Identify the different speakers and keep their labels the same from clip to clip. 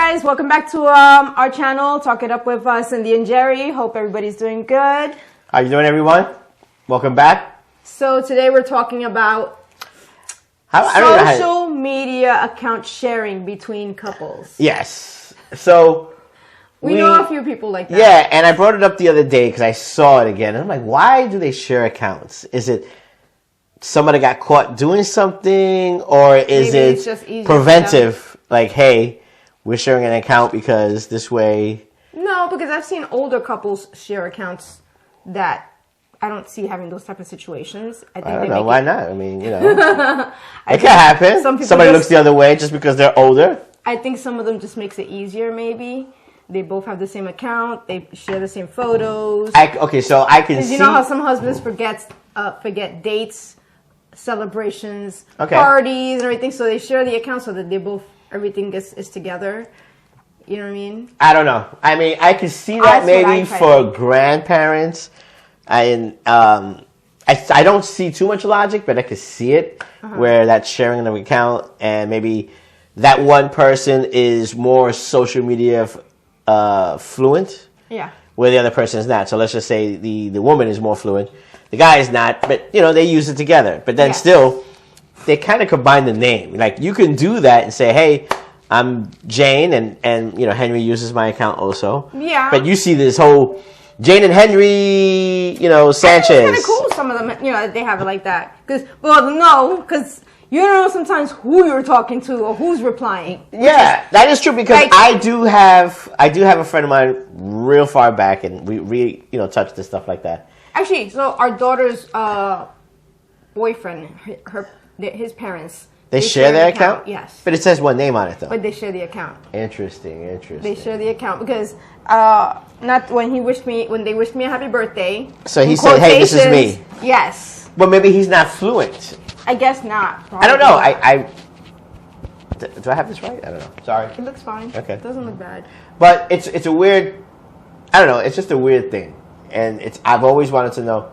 Speaker 1: guys, welcome back to our channel, Talk It Up with Cindy and Jerry. Hope everybody's doing good.
Speaker 2: How you doing, everyone? Welcome back.
Speaker 1: So today we're talking about social media account sharing between couples.
Speaker 2: Yes. So
Speaker 1: we know a few people like that.
Speaker 2: Yeah, and I brought it up the other day because I saw it again. And I'm like, why do they share accounts? Is it somebody got caught doing something, or is it
Speaker 1: just
Speaker 2: preventive? Like, hey, we're sharing an account because this way.
Speaker 1: No, because I've seen older couples share accounts that I don't see having those type of situations.
Speaker 2: I don't know. Why not? I mean, you know, it can happen. Somebody looks the other way just because they're older.
Speaker 1: I think some of them just makes it easier, maybe. They both have the same account. They share the same photos.
Speaker 2: Okay, so I can see.
Speaker 1: You know how some husbands forget dates, celebrations, parties, and everything. So they share the account so that they both everything is together. You know what I mean?
Speaker 2: I don't know. I mean, I can see that maybe for grandparents. I don't see too much logic, but I could see it where that's sharing an account, and maybe that one person is more social media fluent.
Speaker 1: Yeah.
Speaker 2: Where the other person is not. So let's just say the woman is more fluent. The guy is not, but you know, they use it together. But then still, they kind of combine the name. Like, you can do that and say, hey, I'm Jane, and you know, Henry uses my account also.
Speaker 1: Yeah.
Speaker 2: But you see this whole Jane and Henry, you know, Sanchez.
Speaker 1: It's kind of cool. Some of them, you know, they have it like that. Because you don't know sometimes who you're talking to or who's replying.
Speaker 2: Yeah, that is true, because I do have a friend of mine real far back, and we really, you know, touch this stuff like that.
Speaker 1: Actually, so our daughter's boyfriend, his parents.
Speaker 2: They share their account?
Speaker 1: Yes.
Speaker 2: But it says one name on it, though.
Speaker 1: But they share the account.
Speaker 2: Interesting.
Speaker 1: They share the account because not when they wished me a happy birthday.
Speaker 2: So he said, "Hey, this is me."
Speaker 1: Yes.
Speaker 2: But maybe he's not fluent.
Speaker 1: I guess not.
Speaker 2: I don't know. Do I have this right? I don't know. Sorry.
Speaker 1: It looks fine.
Speaker 2: Okay.
Speaker 1: It doesn't look bad.
Speaker 2: But it's a weird. I don't know. It's just a weird thing, and I've always wanted to know.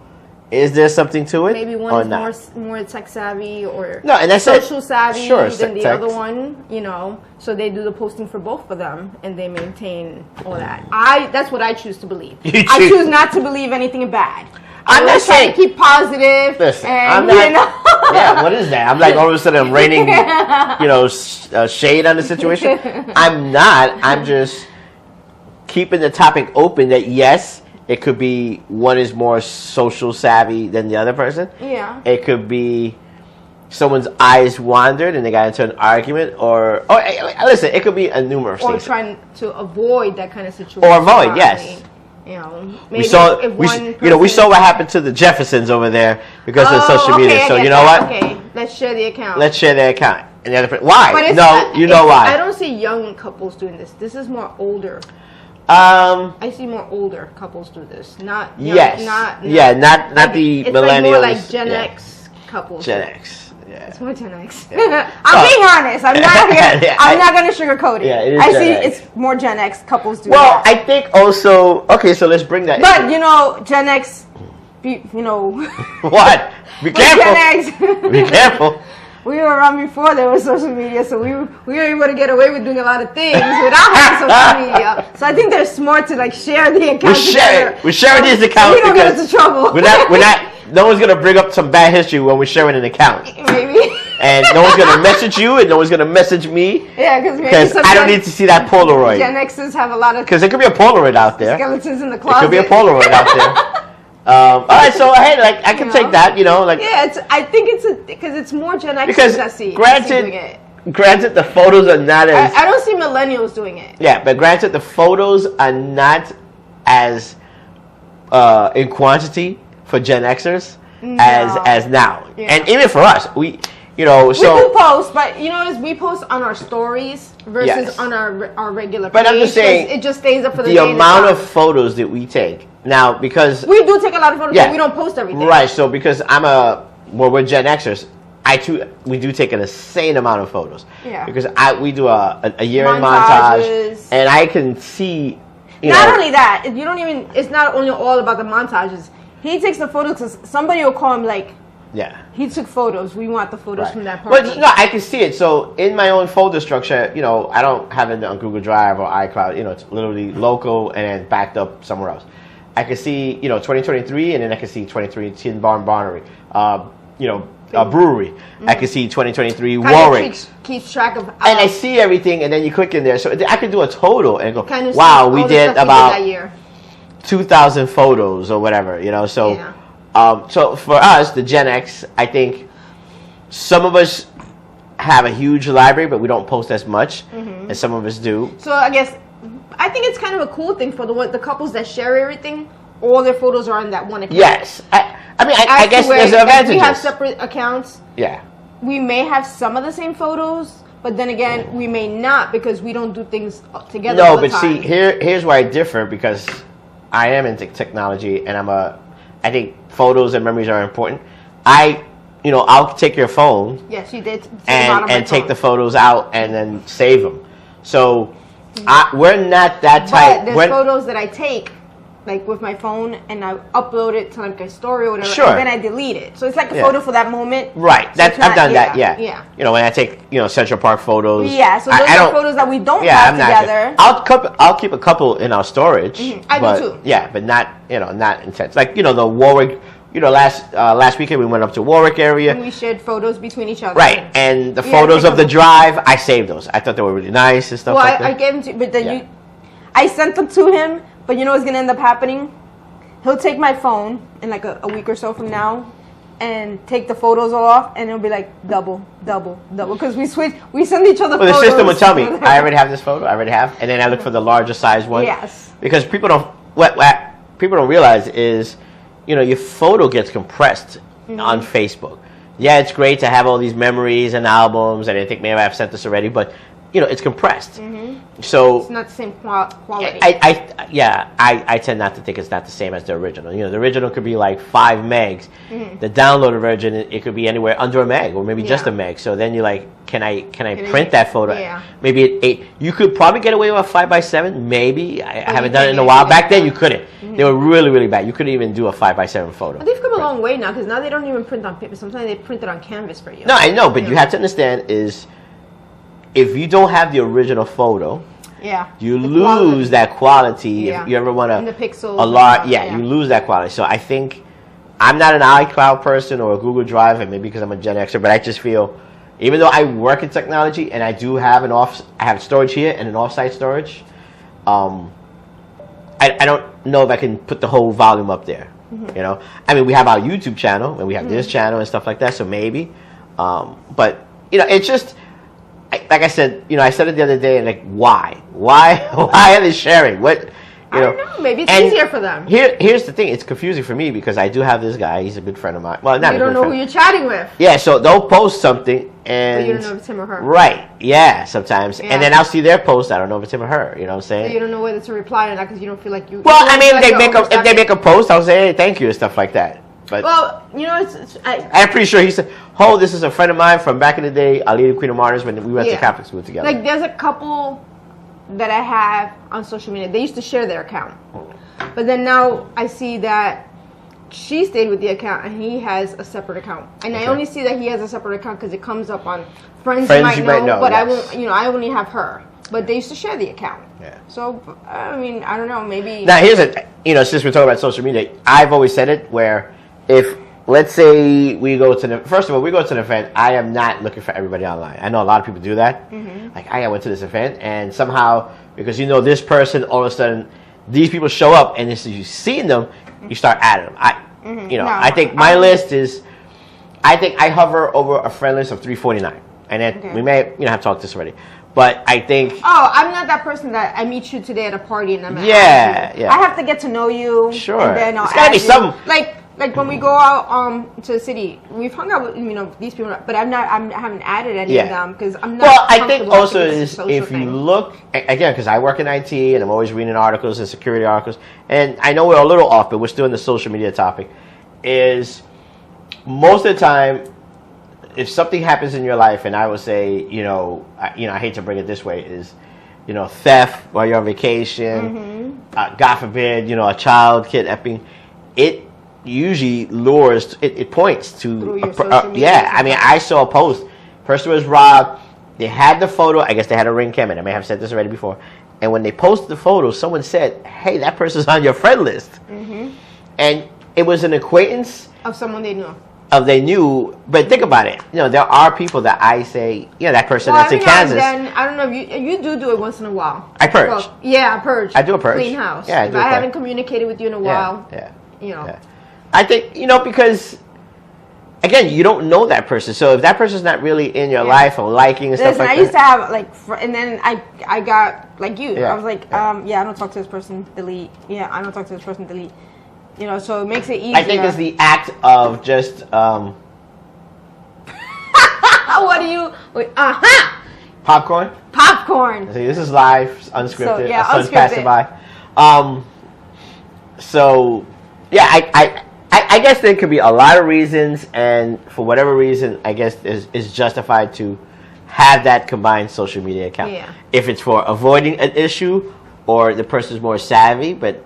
Speaker 2: Is there something to it?
Speaker 1: Maybe one is more tech savvy or
Speaker 2: and that's
Speaker 1: social savvy than the
Speaker 2: text.
Speaker 1: other one, you know. So they do the posting for both of them, and they maintain all that. That's what I choose to believe. I choose not to believe anything bad. I'm not trying to keep positive.
Speaker 2: Listen,
Speaker 1: I'm
Speaker 2: not.
Speaker 1: You know?
Speaker 2: Yeah, what is that? I'm like all of a sudden I'm raining, you know, shade on the situation. I'm not. I'm just keeping the topic open. That yes. It could be one is more social savvy than the other person.
Speaker 1: Yeah.
Speaker 2: It could be someone's eyes wandered and they got into an argument, or listen, it could be a numerous things.
Speaker 1: Or trying to avoid that kind of situation.
Speaker 2: Or avoid, yes.
Speaker 1: You know, maybe
Speaker 2: we saw what happened to the Jeffersons over there because of social media. So you know what?
Speaker 1: Okay, let's share the account.
Speaker 2: Let's share their account. And the other person, why? You know why?
Speaker 1: I don't see young couples doing this. This is more older. I see more older couples do this. Not young, not the
Speaker 2: millennials.
Speaker 1: Like more like Gen X couples.
Speaker 2: Gen X. Yeah.
Speaker 1: It's more Gen X. I'm being honest. I'm not gonna sugarcoat it.
Speaker 2: Yeah, it is
Speaker 1: I
Speaker 2: Gen
Speaker 1: see
Speaker 2: X.
Speaker 1: it's more Gen X couples do
Speaker 2: Well,
Speaker 1: that.
Speaker 2: I think also so let's bring that.
Speaker 1: But you know, Gen X, you know.
Speaker 2: What? Be careful.
Speaker 1: Gen X.
Speaker 2: Be careful.
Speaker 1: We were around before there was social media, so we were able to get away with doing a lot of things without having social media. So I think there's more to like share the account.
Speaker 2: We're sharing these accounts.
Speaker 1: We don't get into trouble.
Speaker 2: We're not. No one's gonna bring up some bad history when we're sharing an account.
Speaker 1: Maybe.
Speaker 2: And no one's gonna message you, and no one's gonna message me.
Speaker 1: Yeah, because
Speaker 2: I don't need to see that Polaroid.
Speaker 1: Gen X's have a lot of.
Speaker 2: Because there could be a Polaroid out there.
Speaker 1: Skeletons in the closet.
Speaker 2: There could be a Polaroid out there. All right, so hey, like I can take that, you know, like
Speaker 1: I think because it's more Gen X that see.
Speaker 2: Granted, the photos are not as.
Speaker 1: I don't see millennials doing it.
Speaker 2: Yeah, but granted, the photos are not as in quantity for Gen Xers as now, and even for us, we do
Speaker 1: post, but we post on our stories versus on our regular page.
Speaker 2: But I'm just saying,
Speaker 1: it just stays up for the
Speaker 2: amount of photos that we take now, because
Speaker 1: we do take a lot of photos, but we don't post everything.
Speaker 2: Right. So because we're Gen Xers, we do take an insane amount of photos.
Speaker 1: Yeah.
Speaker 2: Because we do a year-end montage, and I can see.
Speaker 1: Not only that, it's not only all about the montages. He takes the photos because somebody will call him like
Speaker 2: Yeah.
Speaker 1: He took photos. We want the photos
Speaker 2: Right.
Speaker 1: from that party.
Speaker 2: Well, no, I can see it. So in my own folder structure, you know, I don't have it on Google Drive or iCloud. You know, it's literally local and then backed up somewhere else. I can see, you know, 2023, and then I can see 2023 Tin Barn Barnery. You know, a brewery. I can see 2023 Warwick.
Speaker 1: Keeps track of.
Speaker 2: And I see everything, and then you click in there. So I can do a total and go,
Speaker 1: kind of
Speaker 2: wow, we did about
Speaker 1: that year.
Speaker 2: 2,000 photos or whatever, you know. So,
Speaker 1: Yeah.
Speaker 2: So for us, the Gen X, I think some of us have a huge library, but we don't post as much, and some of us do.
Speaker 1: So I guess I think it's kind of a cool thing for the couples that share everything. All their photos are on that one account.
Speaker 2: Yes, I mean, I guess there's advantages.
Speaker 1: We have separate accounts.
Speaker 2: Yeah.
Speaker 1: We may have some of the same photos, but then again, we may not because we don't do things together.
Speaker 2: No,
Speaker 1: all the
Speaker 2: but
Speaker 1: time.
Speaker 2: see, here's where I differ because I am into technology, and I think photos and memories are important. I'll take your phone.
Speaker 1: Yes, you did.
Speaker 2: And take the photos out and then save them. So we're not that type.
Speaker 1: But there's photos that I take, like with my phone, and I upload it to like a story or whatever,
Speaker 2: Sure.
Speaker 1: and then I delete it. So it's like a photo for that moment.
Speaker 2: Right.
Speaker 1: So
Speaker 2: I've done that. Yeah.
Speaker 1: Yeah.
Speaker 2: You know, when I take Central Park photos.
Speaker 1: Yeah. So those are photos that we don't have together.
Speaker 2: I'll keep a couple in our storage.
Speaker 1: I do too.
Speaker 2: Yeah, but not not intense. Like the Warwick. Last weekend we went up to Warwick area.
Speaker 1: And we shared photos between each other.
Speaker 2: Right, and the photos of the drive, I saved those. I thought they were really nice and stuff like that.
Speaker 1: I gave them to, but then I sent them to him. But you know what's gonna end up happening? He'll take my phone in like a week or so from now, and take the photos all off, and it'll be like double, because we send each other.
Speaker 2: Well,
Speaker 1: photos.
Speaker 2: the system will tell me I already have this photo. I already have, and then I look for the larger size one.
Speaker 1: Yes.
Speaker 2: Because people don't what people don't realize is, your photo gets compressed on Facebook. Yeah, it's great to have all these memories and albums, and I think maybe I've said this already, but it's compressed. So
Speaker 1: it's not the same quality.
Speaker 2: I tend not to think it's not the same as the original. The original could be like 5 megs. The downloaded version, it could be anywhere under a meg or maybe just a meg. So then you're like, can I print that photo?
Speaker 1: Yeah.
Speaker 2: Maybe at 8. You could probably get away with a 5x7. Maybe I haven't done it in a while. Back then you couldn't. They were really, really bad. You couldn't even do a 5x7 photo.
Speaker 1: But they've come a long way now because now they don't even print on paper. Sometimes they print it on canvas for you.
Speaker 2: No, I know, but you have to understand is if you don't have the original photo, you lose that quality. If you ever want
Speaker 1: the pixels
Speaker 2: a lot, you lose that quality. So I think I'm not an iCloud person or a Google Drive, and maybe because I'm a Gen Xer, but I just feel, even though I work in technology and I do have I have storage here and an offsite storage, I don't know if I can put the whole volume up there. I mean, we have our YouTube channel and we have this channel and stuff like that, so maybe. But it's just. Like I said, I said it the other day, like, why are they sharing? What,
Speaker 1: I don't know. Maybe it's easier for them.
Speaker 2: Here's the thing: it's confusing for me because I do have this guy. He's a good friend of mine. Well, not
Speaker 1: you don't know who you're chatting with.
Speaker 2: Yeah, so they'll post something, and
Speaker 1: but you don't know if it's him or her.
Speaker 2: Right? Yeah, sometimes, and then I'll see their post. I don't know if it's him or her. You know what I'm saying?
Speaker 1: So you don't know whether to reply or not because you don't feel like you.
Speaker 2: Well, I mean, if they make a post, I'll say, hey, thank you and stuff like that. But I'm pretty sure he said, "Oh, this is a friend of mine from back in the day, Alita Queen of Martyrs, when we went to Catholic school together."
Speaker 1: Like, there's a couple that I have on social media. They used to share their account, but then now I see that she stayed with the account and he has a separate account, and I only see that he has a separate account because it comes up on friends you might know, but I won't. I only have her. But they used to share the account. Yeah. So I mean, I don't know. Maybe
Speaker 2: now here's since we're talking about social media, I've always said it where. If, let's say, we go to an event, I am not looking for everybody online. I know a lot of people do that. Like, I went to this event, and somehow, because this person, all of a sudden, these people show up, and as you've seen them, you start adding them. I think my list is, I think I hover over a friend list of 349. And then we may, have talked this already. But I think...
Speaker 1: Oh, I'm not that person that I meet you today at a party, and I'm like,
Speaker 2: yeah.
Speaker 1: I have to get to know you.
Speaker 2: Sure.
Speaker 1: And then
Speaker 2: it's got to be some...
Speaker 1: Like when we go out to the city, we've hung out with these people, but I haven't added any of them because I'm not.
Speaker 2: Well, I think also is if you look again, because I work in IT and I'm always reading articles and security articles, and I know we're a little off, but we're still in the social media topic. Is most of the time, if something happens in your life, and I would say, I hate to bring it this way, is theft while you're on vacation, God forbid, a child kidnapping, usually lures. It points to
Speaker 1: Through your social media
Speaker 2: yeah. I mean, I saw a post. Person was robbed. They had the photo. I guess they had a Ring camera. I may have said this already before. And when they posted the photo, someone said, "Hey, that person's on your friend list." Mm-hmm. And it was an acquaintance
Speaker 1: of someone they knew.
Speaker 2: They knew, but think about it. You know, there are people that I say, that person that's in Kansas.
Speaker 1: Then, I don't know if you do it once in a while.
Speaker 2: I purge.
Speaker 1: Well, yeah, I purge.
Speaker 2: I do a purge.
Speaker 1: Clean house.
Speaker 2: Yeah,
Speaker 1: if I haven't communicated with you in a while.
Speaker 2: Yeah.
Speaker 1: Yeah.
Speaker 2: I think, because again, you don't know that person. So if that person's not really in your life or liking and stuff like that.
Speaker 1: I used to have and then I got like you.
Speaker 2: Yeah.
Speaker 1: I was like, I don't talk to this person, delete. Yeah, I don't talk to this person, delete. So it makes it easier.
Speaker 2: I think it's the act of just
Speaker 1: what do you
Speaker 2: popcorn. See, this is live, unscripted.
Speaker 1: So, yeah,
Speaker 2: Our son's
Speaker 1: unscripted.
Speaker 2: passing by. So yeah, I guess there could be a lot of reasons, and for whatever reason, I guess it's justified to have that combined social media account.
Speaker 1: Yeah.
Speaker 2: If it's for avoiding an issue, or the person's more savvy, but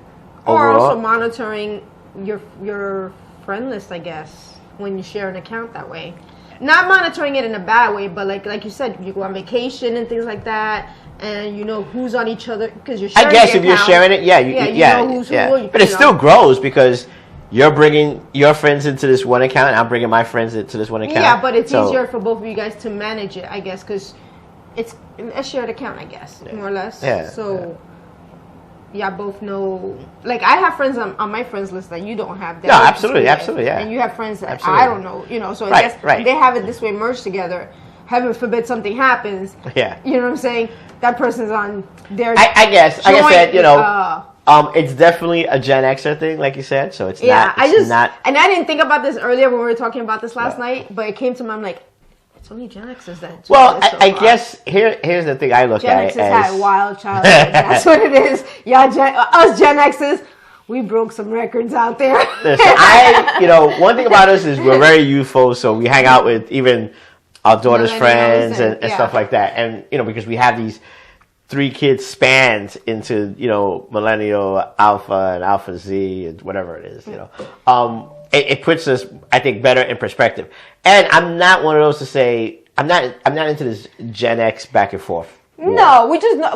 Speaker 1: or
Speaker 2: overall,
Speaker 1: also monitoring your friend list, I guess, when you share an account that way. Not monitoring it in a bad way, but like you said, you go on vacation and things like that, and you know who's on each other because you're sharing.
Speaker 2: I guess
Speaker 1: the
Speaker 2: if you're
Speaker 1: account.
Speaker 2: sharing it,
Speaker 1: you know who's who.
Speaker 2: But it still grows because you're bringing your friends into this one account, and I'm bringing my friends into this one account.
Speaker 1: Yeah, but it's easier for both of you guys to manage it, I guess, because it's a shared account, I guess, more or less.
Speaker 2: Yeah.
Speaker 1: So. Yeah, both know. Like, I have friends on my friends list that you don't have.
Speaker 2: No, absolutely, yeah.
Speaker 1: And you have friends that
Speaker 2: absolutely.
Speaker 1: I don't know, So I guess when they have it this way merged together, heaven forbid something happens.
Speaker 2: Yeah.
Speaker 1: You know what I'm saying? That person's on their.
Speaker 2: I guess, like I said, it's definitely a Gen Xer thing, like you said. So it's not.
Speaker 1: And I didn't think about this earlier when we were talking about this last night, but it came to me. I'm like, it's only Gen Xers that.
Speaker 2: Well, I guess here's the thing I look
Speaker 1: Gen
Speaker 2: at
Speaker 1: Xers had wild childhood. That's what it is. Yeah, us Gen Xers, we broke some records out there.
Speaker 2: Listen, one thing about us is we're very youthful, so we hang out with even our daughter's friends and stuff like that, and because we have these 3 kids spanned into millennial, alpha, and alpha Z, and whatever it is. It puts us, I think, better in perspective. And I'm not one of those to say I'm not into this Gen X back and forth.
Speaker 1: No,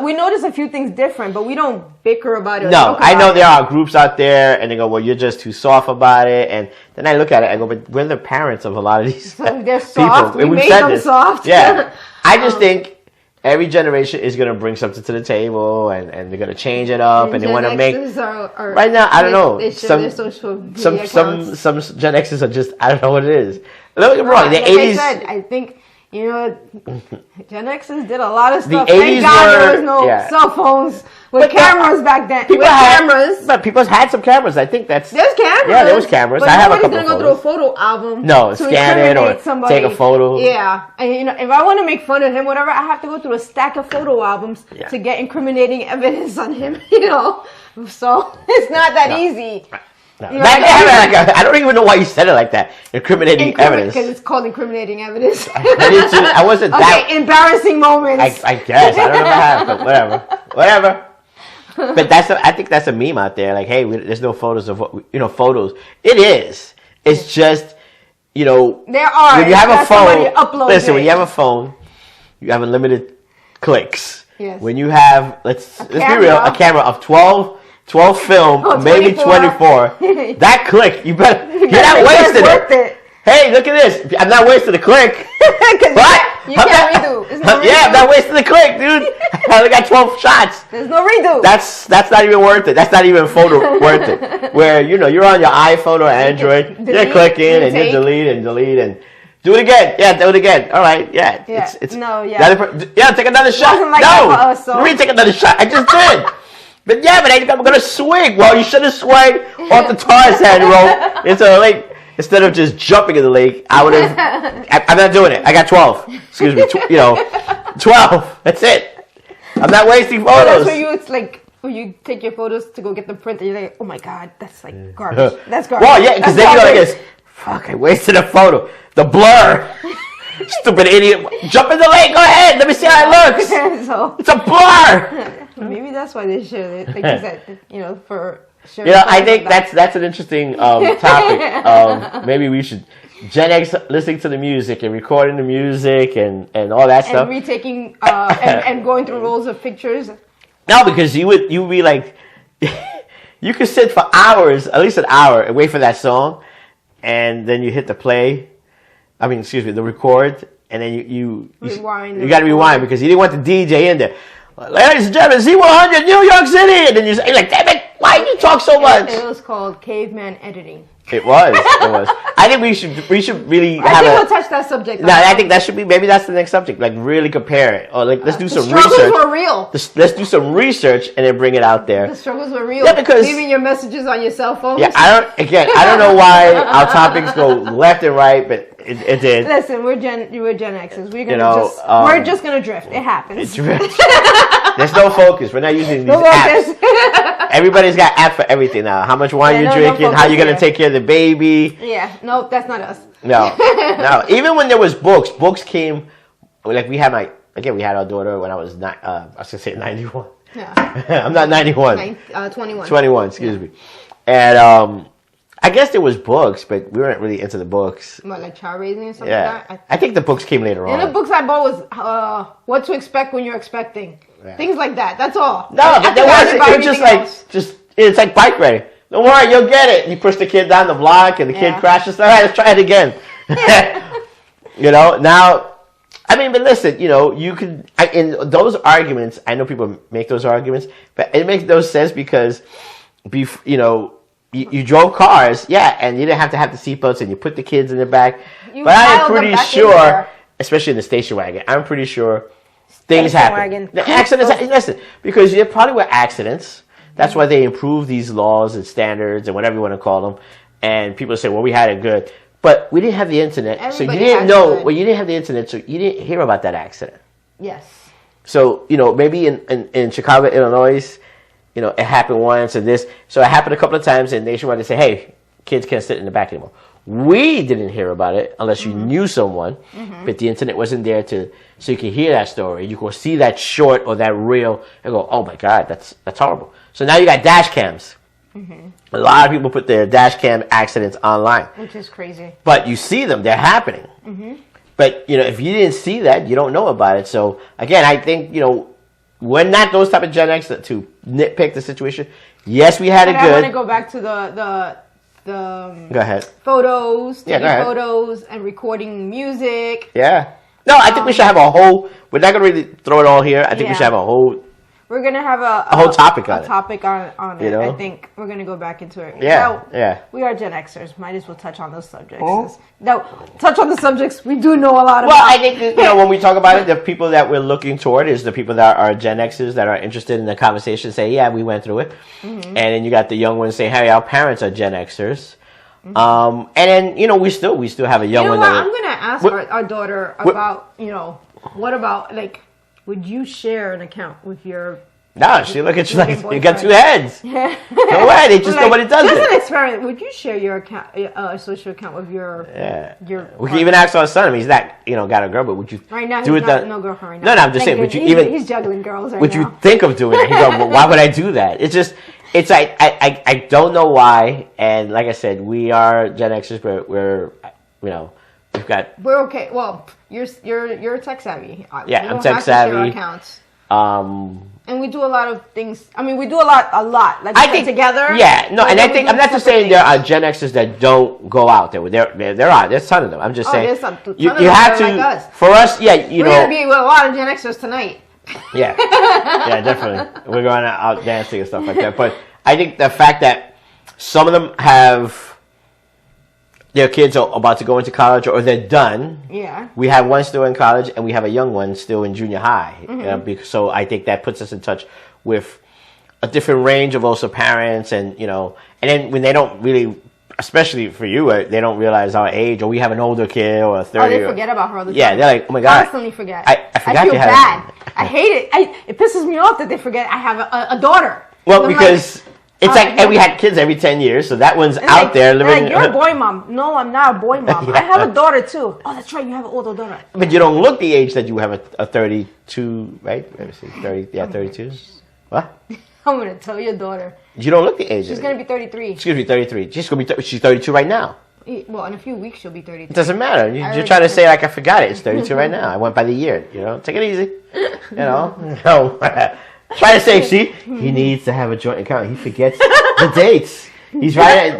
Speaker 1: we notice a few things different, but we don't bicker about it.
Speaker 2: No, I know there are groups out there, and they go, "Well, you're just too soft about it." And then I look at it, I go, "But we're the parents of a lot of these
Speaker 1: they're soft.
Speaker 2: people.
Speaker 1: We made them soft."
Speaker 2: Yeah, I just think every generation is going to bring something to the table, and they're going to change it up, and they want to make. Right now, I don't know. Some Gen X's are just, I don't know what it is. Don't get me wrong. The 80s.
Speaker 1: I think. Gen X's did a lot of stuff.
Speaker 2: The 80s
Speaker 1: Thank God there was no cell phones with cameras back then.
Speaker 2: But people had some cameras. I think there's
Speaker 1: cameras.
Speaker 2: Yeah, there was cameras.
Speaker 1: But
Speaker 2: I have a couple
Speaker 1: nobody's gonna go through a photo album.
Speaker 2: No, scan it or take a photo.
Speaker 1: Yeah, and if I want to make fun of him, whatever, I have to go through a stack of photo albums to get incriminating evidence on him. So it's not that easy.
Speaker 2: No. I don't even know why you said it like that. Incriminating evidence.
Speaker 1: Because it's called incriminating evidence.
Speaker 2: I wasn't that.
Speaker 1: Okay, embarrassing moments.
Speaker 2: I guess. I don't know what happened. Whatever. But I think that's a meme out there. Like, hey, there's no photos of photos. It is. It's just, there are. When you have a phone, listen, when you have a phone, you have unlimited clicks.
Speaker 1: Yes.
Speaker 2: When you have, let's be real, a camera of 12 film, maybe 24. That click, you better. You're not wasting it. Hey, look at this. I'm not wasting the click. What?
Speaker 1: You can't redo.
Speaker 2: I'm not wasting the click, dude. I only got 12 shots.
Speaker 1: There's no redo.
Speaker 2: That's not even worth it. That's not even photo worth it. Where you're on your iPhone or Android, you're clicking and you delete and do it again. Yeah, do it again. All right. Yeah. It's take another shot. Let me take another shot. I just did. But I'm going to swing. Well, you should have swung off the Tarzan rope into the lake. Instead of just jumping in the lake, I would have. I'm not doing it. I got 12. Excuse me. 12. That's it. I'm not wasting photos.
Speaker 1: That's for you. It's like when you take your photos to go get them printed. You're like, oh my God, that's like garbage. That's garbage.
Speaker 2: Well, yeah, because then you're like this. Fuck, I wasted a photo. The blur. Stupid idiot. Jump in the lake. Go ahead. Let me see how it looks. It's a blur.
Speaker 1: Maybe that's why they share it. Like you said, for Sure,
Speaker 2: You know, I think that's an interesting topic. Maybe we should Gen X listening to the music and recording the music and all that stuff.
Speaker 1: And retaking and going through rolls of pictures.
Speaker 2: No, because you would be like, you could sit for hours, at least an hour, and wait for that song, and then you hit the play. I mean, excuse me, the record, and then you
Speaker 1: rewind.
Speaker 2: You got to rewind because you didn't want the DJ in there. Ladies and gentlemen, Z100 New York City, and then you're like, damn it, why do you talk so much?
Speaker 1: It was called caveman editing.
Speaker 2: It was. I think we should really
Speaker 1: I think we'll touch that subject.
Speaker 2: No, I think that should be, maybe that's the next subject. Like really compare it, or like let's do some research.
Speaker 1: The struggles were real.
Speaker 2: Let's do some research and then bring it out there.
Speaker 1: The struggles were real.
Speaker 2: Yeah, because
Speaker 1: leaving your messages on your cell phone.
Speaker 2: Yeah, I don't know why our topics go left and right, but it did.
Speaker 1: Listen, we're Gen X's. We're just gonna drift. It happens.
Speaker 2: There's no focus. We're not using these apps. Everybody's got app for everything now. How much wine you're drinking, how you're going to take care of the baby.
Speaker 1: Yeah, nope, that's not us.
Speaker 2: No. Even when there was books came, like we had our daughter when I was, I was going to say 91. Yeah. I'm not 91.
Speaker 1: 21.
Speaker 2: 21, excuse me. And I guess there was books, but we weren't really into the books.
Speaker 1: What, like child raising and something like that?
Speaker 2: I think the books came later on.
Speaker 1: And the books I bought was What to Expect When You're Expecting. Yeah. Things like that. That's all.
Speaker 2: No, but there wasn't. It was it's like bike riding. Don't worry, you'll get it. You push the kid down the block, and the kid crashes. All right, let's try it again. You know, now, I mean, but listen, you know, you can, in those arguments, I know people make those arguments, but it makes no sense because, you know, you drove cars, and you didn't have to have the seatbelts, and you put the kids in the back. But I am pretty sure, especially in the station wagon, I'm pretty sure things happen. The accidents, listen, because there probably were accidents. That's why they improved these laws and standards and whatever you want to call them. And people say, well, we had it good. But we didn't have the internet, so you didn't know. Well, you didn't have the internet, so you didn't hear about that accident.
Speaker 1: Yes.
Speaker 2: So, you know, maybe in Chicago, Illinois, you know, it happened once and this. So it happened a couple of times, and nationwide they say, hey, kids can't sit in the back anymore. We didn't hear about it unless you knew someone, but the internet wasn't there so you can hear that story. You can see that short or that reel and go, oh my God, that's horrible. So now you got dash cams. A lot of people put their dash cam accidents online.
Speaker 1: Which is crazy.
Speaker 2: But you see them, they're happening. But, you know, if you didn't see that, you don't know about it. So, again, I think, you know, we're not those type of Gen X to nitpick the situation. Yes, we had it good. I
Speaker 1: want to go back to the
Speaker 2: go ahead.
Speaker 1: Photos, taking photos, and recording music.
Speaker 2: Yeah. No, I think we should have a whole. We're not gonna really throw it all here. I think we should have a whole.
Speaker 1: We're gonna have a
Speaker 2: whole topic on
Speaker 1: it.
Speaker 2: You know?
Speaker 1: I think we're gonna go back into it.
Speaker 2: Yeah.
Speaker 1: We are Gen Xers. Might as well touch on those subjects. No, touch on the subjects we do know a lot about.
Speaker 2: Well, I think you know when we talk about it, the people that we're looking toward is the people that are Gen Xers that are interested in the conversation. Say, yeah, we went through it, and then you got the young ones saying, hey, our parents are Gen Xers. And then you know we still have a young one.
Speaker 1: I'm gonna ask our daughter about what about like would you share an account with your?
Speaker 2: No, she look at you like you got two heads. No way, they just nobody does it.
Speaker 1: Just an experiment. Would you share your account, a social account with your? Your.
Speaker 2: We can even ask our son. I mean, he's not got a girl, but would you?
Speaker 1: Right now, he's not no girlfriend right now.
Speaker 2: No, I'm just saying. Would you even?
Speaker 1: He's juggling girls right now.
Speaker 2: Would you think of doing that? He go, well, why would I do that? It's just. It's like I don't know why, and like I said, we are Gen Xers, but we're
Speaker 1: we're okay. Well, you're tech savvy.
Speaker 2: Yeah, I'm tech savvy.
Speaker 1: Accounts. And we do a lot of things. I mean, we do a lot. Like I think together.
Speaker 2: Yeah, no, and I think I'm not just saying there are Gen Xers that don't go out there. There are. There's a ton of them. I'm just saying.
Speaker 1: There's a ton
Speaker 2: you
Speaker 1: of
Speaker 2: have
Speaker 1: them
Speaker 2: to.
Speaker 1: Like us.
Speaker 2: For us, yeah,
Speaker 1: we're gonna be with a lot of Gen Xers tonight.
Speaker 2: Yeah, definitely. We're going out dancing and stuff like that. But I think the fact that some of them have their kids are about to go into college or they're done.
Speaker 1: Yeah.
Speaker 2: We have one still in college and we have a young one still in junior high. So I think that puts us in touch with a different range of also parents and then when they don't really. Especially for you, they don't realize our age, or we have an older kid or a 30.
Speaker 1: Oh, they forget about her all the time.
Speaker 2: Yeah, they're like, oh my God.
Speaker 1: Constantly forget.
Speaker 2: I forgot
Speaker 1: feel bad. I hate it. It pisses me off that they forget I have a daughter.
Speaker 2: Well, because it's and we had kids every 10 years, so that one's out there living.
Speaker 1: Like, you're a boy mom. No, I'm not a boy mom. I have a daughter too. Oh, that's right. You have an older daughter.
Speaker 2: But you don't look the age that you have a 32, right? Let me see. 32. What?
Speaker 1: I'm gonna tell your daughter.
Speaker 2: You don't look the age.
Speaker 1: She's gonna be 33.
Speaker 2: She's gonna be 33. She's 32 right now.
Speaker 1: Well, in a few weeks she'll be 33.
Speaker 2: It doesn't matter. You're trying to say like I forgot it. It's 32 right now. I went by the year. Take it easy. No. Try to say, see, he needs to have a joint account. He forgets the dates. He's right.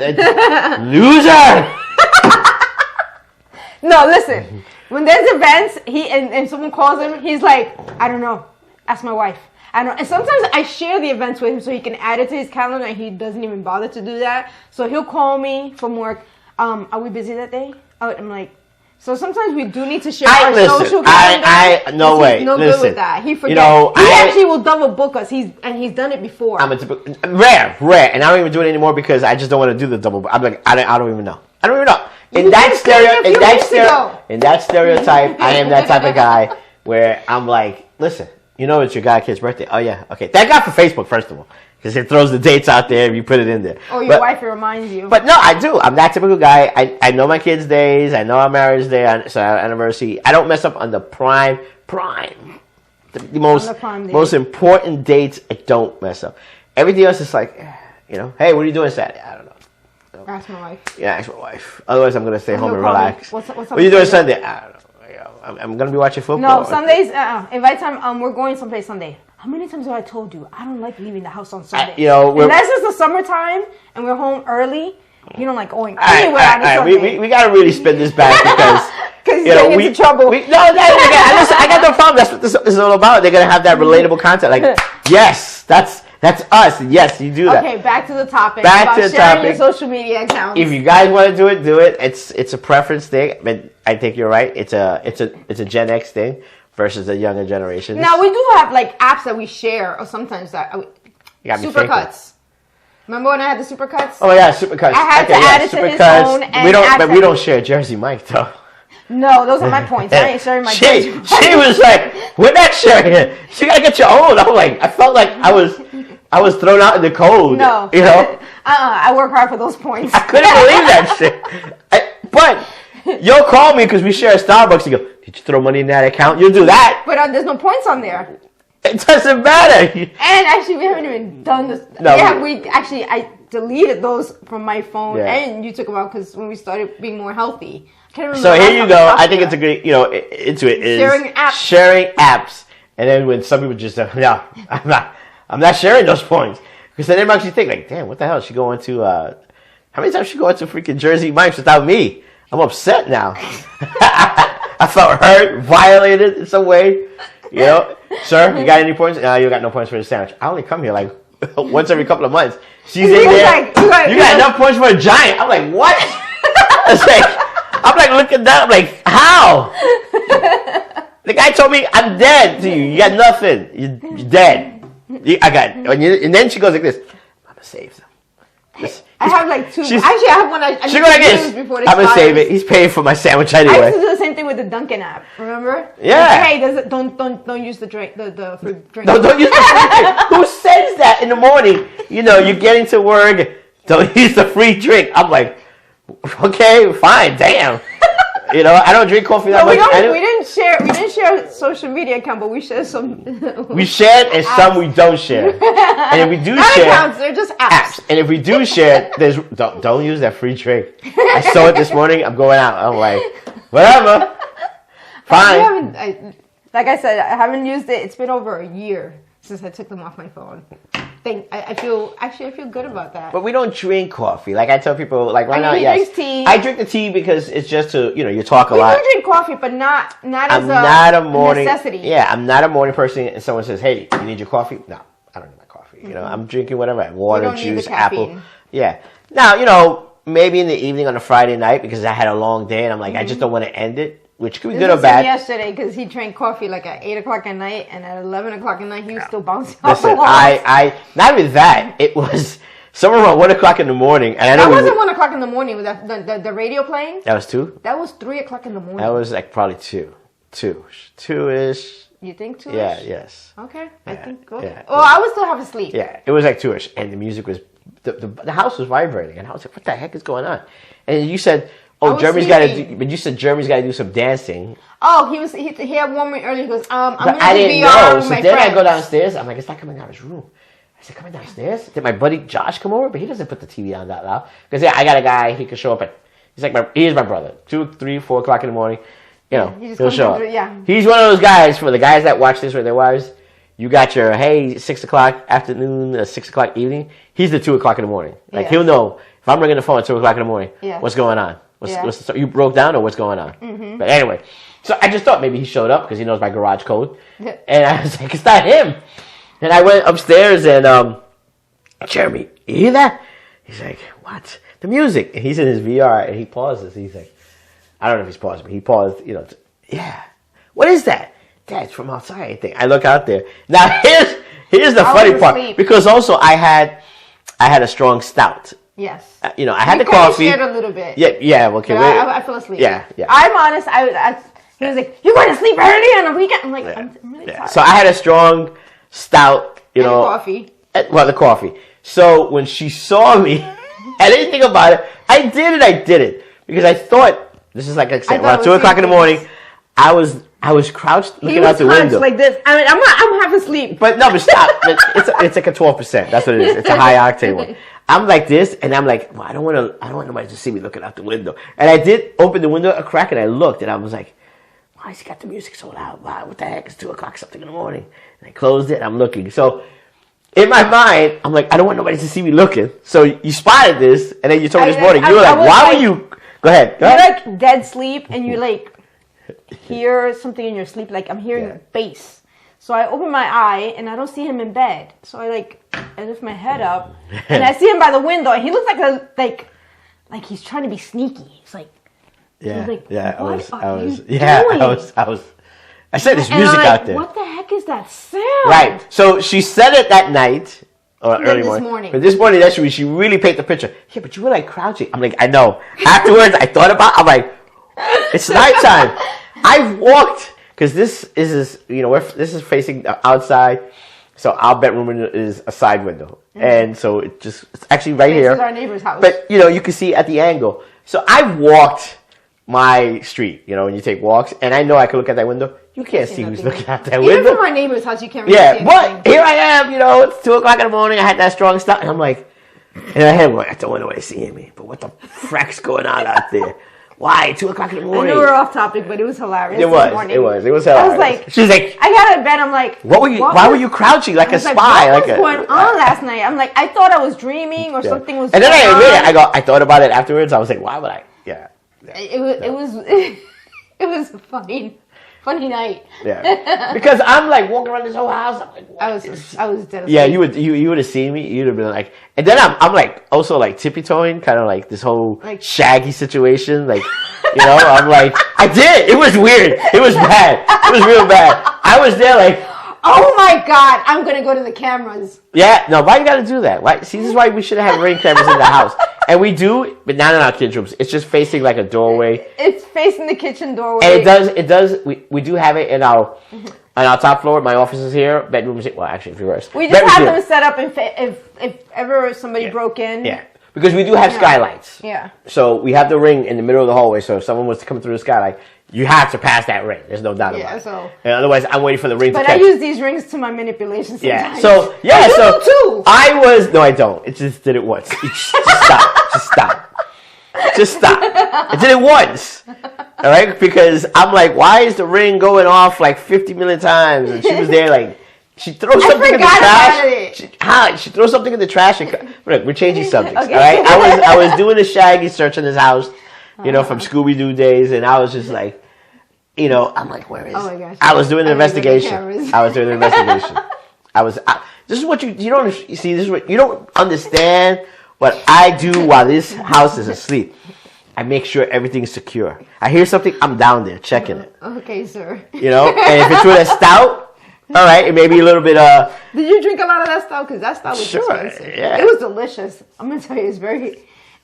Speaker 2: Loser.
Speaker 1: No, listen. When there's events, and someone calls him, he's like, I don't know. Ask my wife. I don't know. And sometimes I share the events with him so he can add it to his calendar, and he doesn't even bother to do that. So he'll call me from work. Are we busy that day? I'm like, so sometimes we do need to share our social calendar.
Speaker 2: No way.
Speaker 1: He's no
Speaker 2: listen,
Speaker 1: good with that. He forgets. He actually will double book us. He's done it before.
Speaker 2: I'm a typical, rare, and I don't even do it anymore because I just don't want to do the double. I'm like, I don't even know. I don't even know. In that stereotype, I am that type of guy where I'm like, listen, it's your kid's birthday. Oh yeah, okay. Thank God for Facebook, first of all, because it throws the dates out there and you put it in there.
Speaker 1: Oh, your wife reminds you.
Speaker 2: But no, I do. I'm that typical guy. I know my kids' days. I know our marriage day, so our anniversary. I don't mess up on the prime. The most important dates. I don't mess up. Everything else is like, hey, what are you doing Saturday? I don't know.
Speaker 1: Ask my wife.
Speaker 2: Yeah, ask my wife. Otherwise, I'm gonna stay home and relax.
Speaker 1: What's
Speaker 2: what are you doing Sunday? I don't know. I'm gonna be watching football.
Speaker 1: No, Sundays. Invite time. We're going someplace Sunday. How many times have I told you I don't like leaving the house on Sunday? Unless it's the summertime and we're home early. You don't like going anywhere on Sunday.
Speaker 2: We gotta really spin this back because
Speaker 1: you're getting into trouble.
Speaker 2: I got no problem. That's what this is all about. They're gonna have that relatable content. Like, yes, that's us. Yes, you do that.
Speaker 1: Okay, back to the topic. Sharing your social media accounts.
Speaker 2: If you guys want to do it. It's a preference thing, but I think you're right. It's a Gen X thing versus the younger generation.
Speaker 1: Now we do have like apps that we share, or sometimes that Supercuts. Remember when I had the Supercuts?
Speaker 2: Oh yeah, Supercuts.
Speaker 1: I had to add it to his phone.
Speaker 2: And we don't share Jersey Mike though.
Speaker 1: No, those are my points. I ain't sharing my Jersey Mike.
Speaker 2: She was like, we're not sharing it. You gotta get your own. I'm like, I felt like I was thrown out in the cold.
Speaker 1: No. I work hard for those points.
Speaker 2: I couldn't believe that shit. But you'll call me because we share a Starbucks. You go, did you throw money in that account? You'll do that.
Speaker 1: But there's no points on there.
Speaker 2: It doesn't matter.
Speaker 1: And actually, we haven't even done this. No, I deleted those from my phone, and you took them out because when we started being more healthy. I can't remember.
Speaker 2: So here you go. I think it's a great, Intuit is sharing apps. And then when some people just say, no, I'm not sharing those points. Because then they actually think like, damn, what the hell is she going to, how many times is she going to freaking Jersey Mike's without me? I'm upset now. I felt hurt, violated in some way. Sir, you got any points? No, you got no points for the sandwich. I only come here like once every couple of months. She's in there. You got enough points for a giant. I'm like, what? I'm like looking down. I'm like, how? The guy told me I'm dead to you. You got nothing. You're dead. I got. And then she goes like this. I'm gonna save them.
Speaker 1: I have like two. Actually, I have one. I
Speaker 2: she goes like this. I'm gonna save it. He's paying for my sandwich anyway.
Speaker 1: I used to do the same thing with the Dunkin' app. Remember?
Speaker 2: Yeah.
Speaker 1: Like, hey, don't use the drink. The free drink.
Speaker 2: No, don't use the free drink. Who says that in the morning? You're getting to work. Don't use the free drink. I'm like, okay, fine, damn. I don't drink coffee that much.
Speaker 1: We didn't share social media account, but we share some.
Speaker 2: We shared and some we don't share. And if we do share,
Speaker 1: accounts, they're just apps.
Speaker 2: And if we do share, don't use that free drink. I saw it this morning. I'm going out. I'm like, whatever. Fine.
Speaker 1: Like I said, I haven't used it. It's been over a year since I took them off my phone. I feel good about that.
Speaker 2: But we don't drink coffee. Like I tell people, like right now, yes,
Speaker 1: drinks tea.
Speaker 2: I drink the tea because it's just to you talk a lot.
Speaker 1: We do drink coffee, but not as a
Speaker 2: morning
Speaker 1: necessity.
Speaker 2: Yeah, I'm not a morning person. And someone says, "Hey, you need your coffee?" No, I don't need my coffee. Mm-hmm. I'm drinking whatever, water, juice, apple. Yeah. Now maybe in the evening on a Friday night because I had a long day and I'm like, I just don't want to end it. Which could be good or bad.
Speaker 1: Yesterday, because he drank coffee like at 8 o'clock at night, and at 11 o'clock at night, he was still bouncing off the walls.
Speaker 2: I not even that. It was somewhere around 1 o'clock in the morning. And
Speaker 1: that wasn't 1 o'clock in the morning with the radio playing.
Speaker 2: That was 2?
Speaker 1: That was 3 o'clock in the morning.
Speaker 2: That was like probably 2. 2-ish.
Speaker 1: You think 2-ish?
Speaker 2: Yeah, yes.
Speaker 1: Okay,
Speaker 2: yeah,
Speaker 1: I think. Okay.
Speaker 2: Yeah,
Speaker 1: well, I was still half asleep.
Speaker 2: Yeah, it was like 2-ish, and the music was the house was vibrating, and I was like, "What the heck is going on?" And you said, "Oh, Jeremy's got to do," but you said Jeremy's got to do some dancing.
Speaker 1: Oh, he had warned me earlier. He goes, I'm going to
Speaker 2: I didn't know.
Speaker 1: So
Speaker 2: then I go downstairs. I'm like, it's not coming out of his room. I said, coming downstairs? Did my buddy Josh come over? But he doesn't put the TV on that loud. Because, yeah, I got a guy, he could show up he is my brother. 2, 3, 4 o'clock in the morning. You know, he'll show up. He's one of those guys, for the guys that watch this with their wives, you got your, hey, 6 o'clock afternoon, 6 o'clock evening. He's the 2 o'clock in the morning. Like, he'll know, if I'm ringing the phone at 2 o'clock in the morning, what's going on? You broke down or what's going on? Mm-hmm. But anyway, so I just thought maybe he showed up because he knows my garage code. And I was like, it's not him. And I went upstairs and, Jeremy, you hear that? He's like, what? The music. And he's in his VR and he pauses. He's like, I don't know if he's paused, but he paused, you know. Yeah. What is that? That's from outside, I think. I look out there. Now, here's the funny part. Asleep. Because also I had a strong stout.
Speaker 1: Yes.
Speaker 2: You know, I had the coffee.
Speaker 1: Shared a little bit.
Speaker 2: Yeah, okay.
Speaker 1: I fell asleep.
Speaker 2: Yeah.
Speaker 1: I'm honest. He was like, "You're going to sleep early on a weekend." I'm like, I'm really tired.
Speaker 2: So I had a strong stout, you know.
Speaker 1: Coffee.
Speaker 2: The coffee. So when she saw me, I didn't think about it. I did it. Because I thought, this is like I said, around 2 o'clock in the morning, I was crouched looking out the window.
Speaker 1: Like this. I mean, I'm half asleep.
Speaker 2: But stop. It's like a 12%. That's what it is. It's a high octane one. I'm like this, and I'm like, well, I don't want nobody to see me looking out the window. And I did open the window a crack, and I looked, and I was like, why has he got the music so loud? Wow, what the heck? It's 2 o'clock something in the morning. And I closed it, and I'm looking. So in my mind, I'm like, I don't want nobody to see me looking. So you spotted this, and then you told me this morning, you were like, why were you? Go ahead.
Speaker 1: You're like dead sleep, and you like hear something in your sleep. Like I'm hearing bass. So I open my eye, and I don't see him in bed. So I lift my head up, and I see him by the window, and he looks like he's trying to be sneaky. He's like,
Speaker 2: I said there's music out there.
Speaker 1: What the heck is that sound?
Speaker 2: Right. So she said it that night or early morning. But this morning, she really painted the picture. Yeah, but you were like crouching. I'm like, I know. Afterwards, I thought about. I'm like, it's nighttime. I walked. Because this is facing outside, so our bedroom is a side window, and so it's actually right here.
Speaker 1: This is our neighbor's house.
Speaker 2: But you can see at the angle. So I walked my street. When you take walks, and I know I can look at that window. You can't see who's looking out that window.
Speaker 1: Even from my neighbor's house, you can't really see anything.
Speaker 2: But here I am. It's 2 o'clock in the morning. I had that strong start, and I'm like, in my head, I don't want nobody seeing me. But what the frack's going on out there? Why? 2 o'clock in the morning.
Speaker 1: I know we're off topic, but it was hilarious.
Speaker 2: It was hilarious.
Speaker 1: I was like, she's like, I got out of bed. I'm like,
Speaker 2: why were you crouching like a spy?
Speaker 1: What was going on last night? I'm like, I thought I was dreaming or something was.
Speaker 2: And then I admit it. I thought about it afterwards. I was like, why would I? Yeah.
Speaker 1: It was a funny night.
Speaker 2: Yeah. Because I'm like walking around this whole house. I'm like,
Speaker 1: I was devastated.
Speaker 2: Yeah, you would have seen me. You'd have been like, and then I'm like also like tippy-toeing, kind of like this whole shaggy situation. Like, I'm like, I did. It was weird. It was bad. It was real bad. I was there like,
Speaker 1: oh my God, I'm going to go to the cameras.
Speaker 2: Yeah, no, why you got to do that? Why? See, this is why we should have Ring cameras in the house. And we do, but not in our kids' rooms. It's just facing like a doorway.
Speaker 1: It's facing the kitchen doorway.
Speaker 2: And it does, we do have it in our, on our top floor. My office is here, bedrooms, well, actually, if reverse.
Speaker 1: We just have them set up if ever somebody broke in.
Speaker 2: Yeah, because we do have skylights.
Speaker 1: Yeah.
Speaker 2: So we have the Ring in the middle of the hallway, so if someone was to come through the skylight, you have to pass that Ring. There's no doubt about it. So. And otherwise, I'm waiting for the Ring to catch.
Speaker 1: But I use these rings to my manipulation sometimes.
Speaker 2: Yeah. So, you do too. No, I don't. It just did it once. Just stop. Just stop. I did it once. All right? Because I'm like, why is the Ring going off like 50 million times? And she was there like, she throws something in the trash. She throws something in the trash. And, look, we're changing subjects. Okay. All right? I was doing a shaggy search in this house. From Scooby-Doo days, and I was just like, I'm like, where is? Oh my gosh! I was doing an investigation. This is what you don't see. This is what you don't understand. What I do while this house is asleep, I make sure everything's secure. I hear something, I'm down there checking it.
Speaker 1: Okay, sir.
Speaker 2: And if it's with a stout, all right, it may be a little bit.
Speaker 1: Did you drink a lot of that stout? Because that stout was expensive. Yeah. It was delicious. I'm gonna tell you,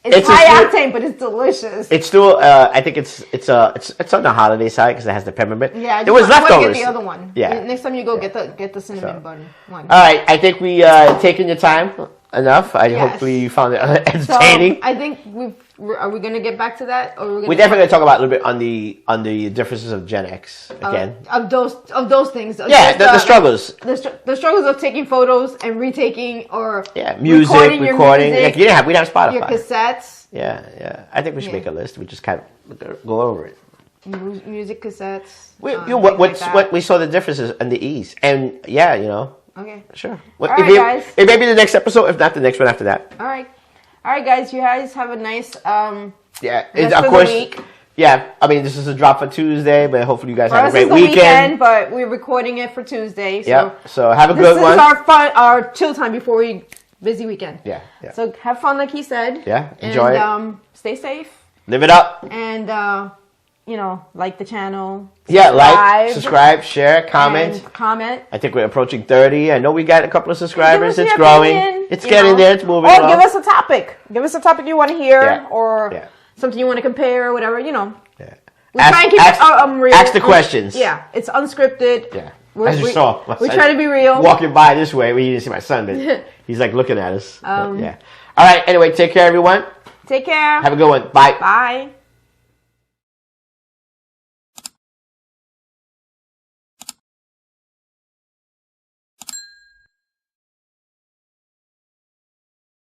Speaker 1: it's high octane, but it's delicious.
Speaker 2: It's still, I think it's on the holiday side because it has the peppermint.
Speaker 1: Yeah,
Speaker 2: it was leftovers.
Speaker 1: Get the other one.
Speaker 2: Yeah.
Speaker 1: Next time you go, get the cinnamon bun one.
Speaker 2: All right, I think we taken your time enough. Hopefully you found it entertaining.
Speaker 1: So I think we've Are we gonna get back to that, or
Speaker 2: we're definitely gonna talk about a little bit on the differences of Gen X again?
Speaker 1: Of those things.
Speaker 2: Yeah, the struggles.
Speaker 1: The struggles of taking photos and retaking, or
Speaker 2: music, recording.
Speaker 1: Music,
Speaker 2: like, we didn't have Spotify.
Speaker 1: Your cassettes.
Speaker 2: Yeah. I think we should make a list. We just kind of go over it.
Speaker 1: Music cassettes.
Speaker 2: What we saw the differences and the ease, and Okay. Sure.
Speaker 1: All right, guys.
Speaker 2: It may be the next episode, if not the next one after that.
Speaker 1: All right, guys. You guys have a nice
Speaker 2: it's, of course. Week. Yeah, I mean, this is a drop for Tuesday, but hopefully you guys have a great
Speaker 1: weekend. But we're recording it for Tuesday. So
Speaker 2: yeah. So have a good one.
Speaker 1: This is our chill time before busy weekend.
Speaker 2: Yeah.
Speaker 1: So have fun, like he said.
Speaker 2: Yeah. Enjoy
Speaker 1: it. Stay safe.
Speaker 2: Live it up.
Speaker 1: And like the channel.
Speaker 2: Subscribe, share, comment. I think we're approaching 30. I know we got a couple of subscribers. It's growing. It's getting there. It's moving.
Speaker 1: Or give us a topic. Give us a topic you want to hear, or something you want to compare, or whatever.
Speaker 2: Yeah.
Speaker 1: We try and keep it real.
Speaker 2: Ask the questions.
Speaker 1: Yeah, it's unscripted.
Speaker 2: Yeah. As you saw,
Speaker 1: we try to be real.
Speaker 2: Walking by this way, you didn't see my son, but he's like looking at us. Yeah. All right. Anyway, take care, everyone.
Speaker 1: Take care.
Speaker 2: Have a good one. Bye.
Speaker 1: Bye.